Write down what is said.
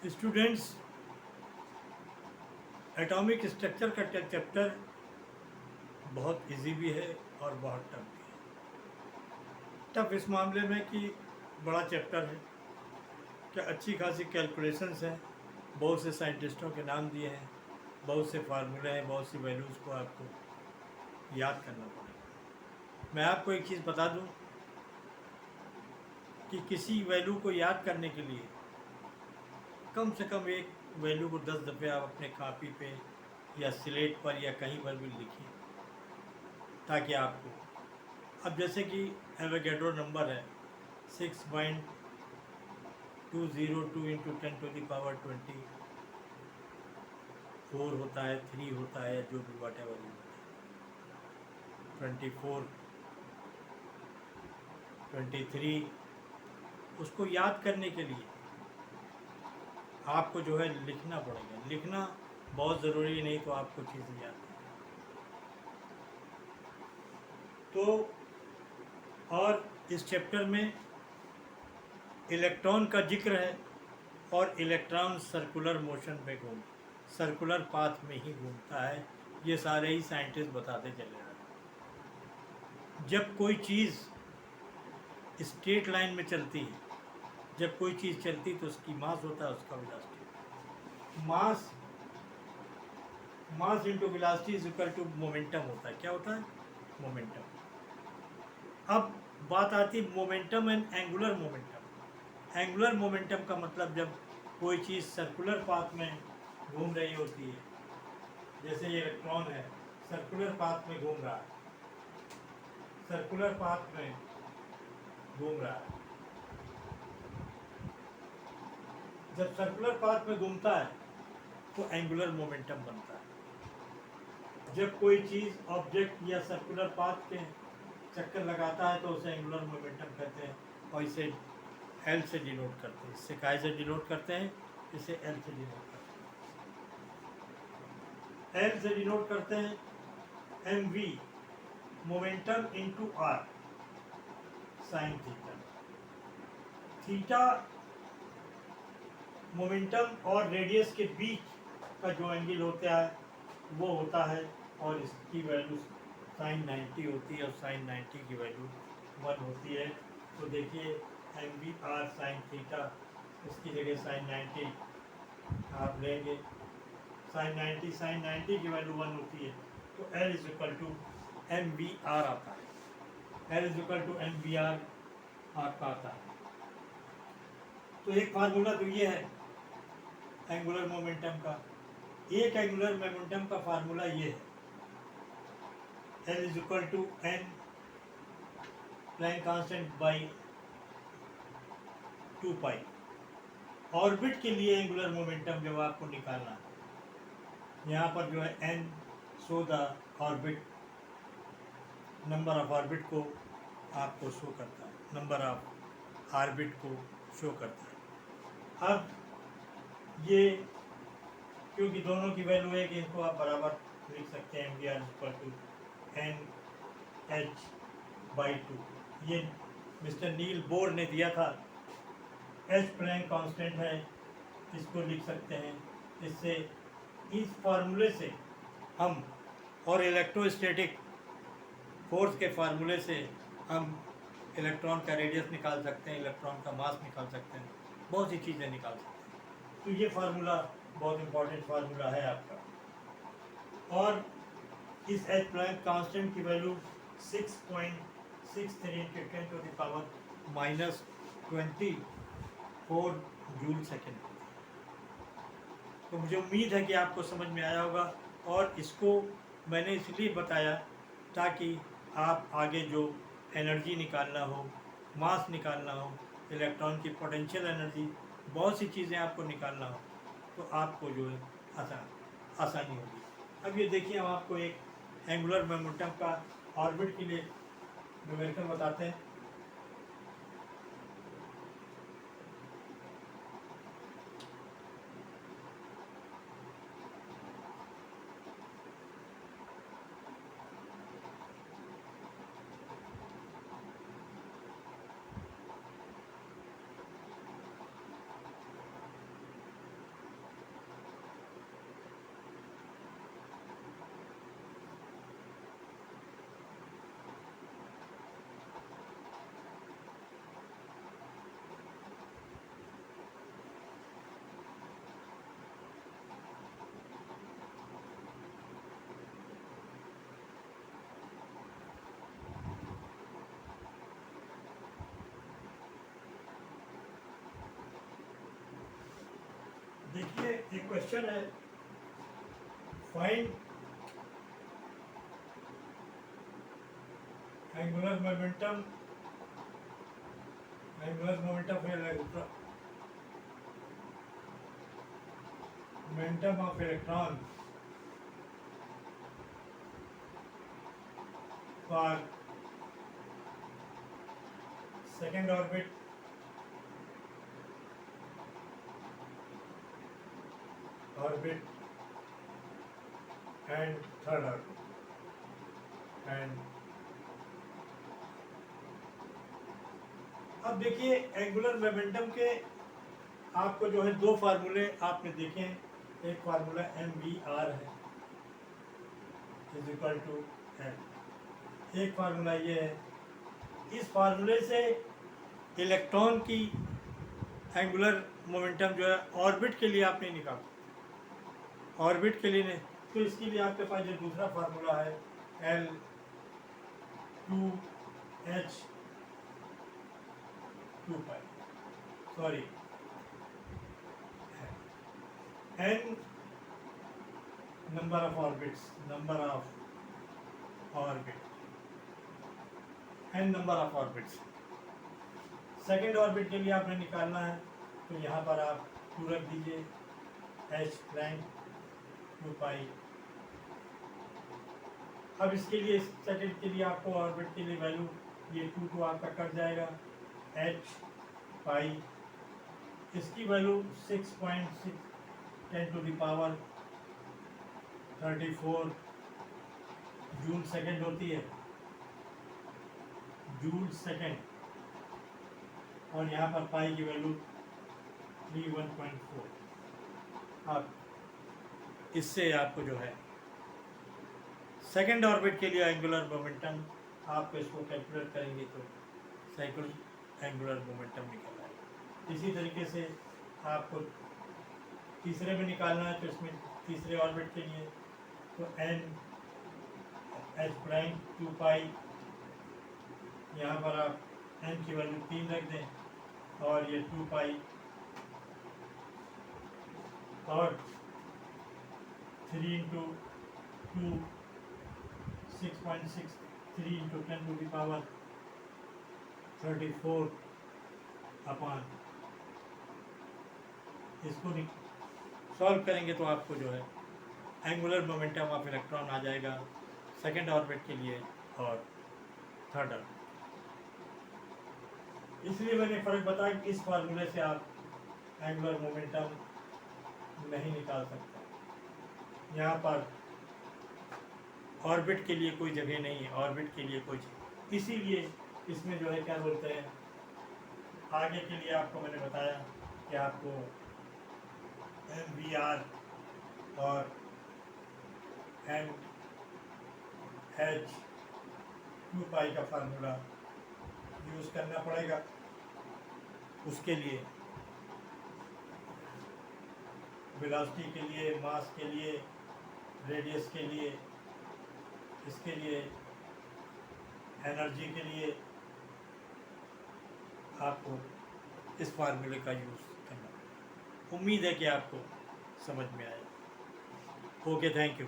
Students, atomic structure का chapter बहुत easy भी है और बहुत टफ भी है। टफ इस मामले में कि बड़ा चैप्टर है, क्या अच्छी खासी कैलकुलेशंस हैं, बहुत से साइंटिस्टों के नाम दिए हैं, बहुत से फार्मूले हैं, बहुत सी वैल्यूज़ को आपको याद करना पड़ेगा। मैं आपको एक चीज़ बता दूं कि किसी वैल्यू को याद करने के लिए कम से कम एक वैल्यू को 10 दफ़े आप अपने कापी पे या स्लेट पर या कहीं पर भी लिखिए, ताकि आपको, अब जैसे कि एवोगैड्रो नंबर है 6.202 इंटू 10⁻24 होता है, 3 होता है, जो भी वाट एवर होता है, 24, 23, उसको याद करने के लिए आपको जो है लिखना पड़ेगा। लिखना बहुत ज़रूरी नहीं तो आपको चीज़ें याद है। तो और इस चैप्टर में इलेक्ट्रॉन का जिक्र है, और इलेक्ट्रॉन सर्कुलर मोशन में सर्कुलर पाथ में ही घूमता है। ये सारे ही साइंटिस्ट बताते चले रहे हैं। जब कोई चीज़ स्ट्रेट लाइन में चलती है, जब कोई चीज़ चलती तो उसकी मास होता है, उसका velocity. Mass into velocity is equal to momentum होता है। क्या होता है? मोमेंटम। अब बात आती है momentum and angular momentum. Angular momentum का मतलब जब कोई चीज़ सर्कुलर पाथ में घूम रही होती है, जैसे ये इलेक्ट्रॉन है, सर्कुलर पाथ में घूम रहा है, सर्कुलर पाथ में घूम रहा है। जब सर्कुलर पाथ में घूमता है तो एंगुलर मोमेंटम बनता है। जब कोई चीज़ ऑब्जेक्ट या सर्कुलर पाथ के चक्कर लगाता है तो उसे एंगुलर मोमेंटम कहते हैं, और इसे एल से डिनोट करते हैं। इससे काय से डिनोट करते हैं? इसे एल से डिनोट करते हैं। एल से डिनोट करते हैं M V, momentum into R sine theta. Theta momentum और रेडियस के बीच का जो एंगल होता है वो होता है, और इसकी वैल्यू साइन 90 होती है, और साइन 90 की वैल्यू 1 होती है। तो देखिए M V R sine theta, इसकी जगह साइन 90 आप लेंगे, साइन 90 की वैल्यू 1 होती है, तो L is equal to M V R आता है। L is equal to M V R आपका आता है। तो एक फार्मूला तो ये है एंगुलर मोमेंटम का। एक एंगुलर मोमेंटम का फार्मूला ये है, L is equal to N Planck constant by 2 pi. Orbit के लिए एंगुलर मोमेंटम जब आपको निकालना है, यहाँ पर जो है N show the orbit, number of orbit को आपको शो करता है, नंबर ऑफ ऑर्बिट को शो करता है। अब ये क्योंकि दोनों की वैल्यू है कि इनको आप बराबर लिख सकते हैं, M V R equal to N H by 2। ये मिस्टर नील बोर ने दिया था। एच प्लैंक कांस्टेंट है, इसको लिख सकते हैं। इससे इस फार्मूले से हम, और इलेक्ट्रोस्टैटिक फोर्स के फार्मूले से हम इलेक्ट्रॉन का रेडियस निकाल सकते हैं, इलेक्ट्रॉन का मास निकाल सकते हैं, बहुत सी चीज़ें निकाल सकते हैं। तो ये फार्मूला बहुत इंपॉर्टेंट फार्मूला है आपका। और इस एच प्लैंक कांस्टेंट की value 6.63 into 10 to the power -24 joule second. तो मुझे उम्मीद है कि आपको समझ में आया होगा, और इसको मैंने इसलिए बताया ताकि आप आगे जो एनर्जी निकालना हो, मास निकालना हो, इलेक्ट्रॉन की पोटेंशियल एनर्जी, बहुत सी चीज़ें आपको निकालना हो, तो आपको जो है आसानी होगी। अब ये देखिए, हम आपको एक एंगुलर मोमेंटम का ऑर्बिट के लिए न्यूमेरिकल बताते हैं। देखिए एक क्वेश्चन है, find angular momentum of electron for second orbit and third orbit. And अब देखिए एंगुलर मोमेंटम के आपको जो है दो फार्मूले आपने देखे हैं। एक फार्मूला mvr है इज इक्वल टू एम, एक फार्मूला ये है। इस फार्मूले से इलेक्ट्रॉन की एंगुलर मोमेंटम जो है ऑर्बिट के लिए आप नहीं निकाल सकते, ऑर्बिट के लिए नहीं। तो इसके लिए आपके पास जो दूसरा फार्मूला है L2h2π, sorry n number of orbits, n number of orbits. Second orbit के लिए आपने निकालना है, तो यहाँ पर आप 2 रख दीजिए, h'2π। अब इसके लिए सेकेंड के लिए आपको ऑर्बिट के लिए वैल्यू ये 2 आपका कट जाएगा, h π इसकी वैल्यू 6.6 10⁻34 जूल सेकेंड होती है, जूल सेकेंड। और यहाँ पर पाई की वैल्यू 31.4। अब इससे आपको जो है सेकेंड ऑर्बिट के लिए एंगुलर मोमेंटम, आपको इसको कैलकुलेट करेंगे तो साइकिल एंगुलर मोमेंटम निकल आएगा। इसी तरीके से आपको तीसरे में निकालना है, तो इसमें तीसरे ऑर्बिट के लिए तो h'2π, यहाँ पर आप n की वैल्यू 3 रख दें और ये 2π और 3 इंटू 2 6.6 3 इंटू 10⁻34 अपॉन, इसको सॉल्व करेंगे तो आपको जो है एंगुलर मोमेंटम ऑफ इलेक्ट्रॉन आ जाएगा सेकेंड ऑर्बिट के लिए और थर्ड ऑर्बिट। इसलिए मैंने फ़र्क बताया कि इस फार्मूले से आप एंगुलर मोमेंटम नहीं निकाल सकते। यहाँ पर ऑर्बिट के लिए कोई जगह नहीं है, ऑर्बिट के लिए कोई, इसीलिए इसमें जो है क्या बोलते हैं, आगे के लिए आपको मैंने बताया कि आपको mvr और mh2π का फार्मूला यूज़ करना पड़ेगा। उसके लिए वेलोसिटी के लिए, मास के लिए, रेडियस के लिए, इसके लिए एनर्जी के लिए आपको इस फार्मूले का यूज़ करना। उम्मीद है कि आपको समझ में आया। Okay, thank you.